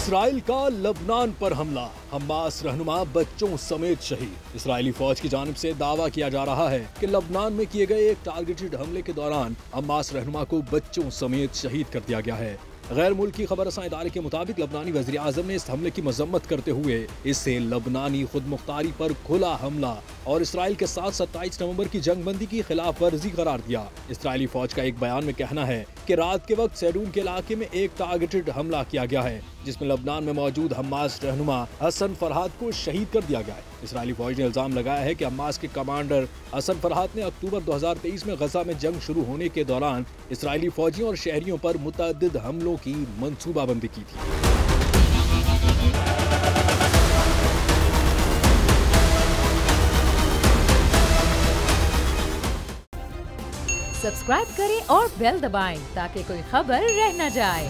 Israel का लबनान पर हमला, हमास रहनुमा बच्चों समेत शहीद। इस्राएली फौज की जानिब से दावा किया जा रहा है कि लबनान में किए गए एक टारगेटेड हमले के दौरान हमास रहनुमा को बच्चों समेत शहीद कर दिया गया है। गैर मुल्की खबरसां इदारे के मुताबिक लबनानी वज़ीर आज़म ने इस हमले की मजम्मत करते हुए इसे लबनानी खुद मुख्तारी पर खुला हमला और इसराइल के साथ 27 नवंबर की जंगबंदी की खिलाफ वर्जी करार दिया। इसराइली फौज का एक बयान में कहना है कि रात के वक्त सैडून के इलाके में एक टारगेटेड हमला किया गया है, जिसमें लबनान में मौजूद हमास रहनुमा हसन फरहाद को शहीद कर दिया गया है। इसराइली फौज ने इल्जाम लगाया है कि हमास के कमांडर हसन फरहाद ने अक्टूबर 2023 में गजा में जंग शुरू होने के दौरान इसराइली फौजियों और शहरियों पर मुतअद्दिद हमलों की मंसूबाबंदी की थी। सब्सक्राइब करें और बेल दबाएं ताकि कोई खबर रह न जाए।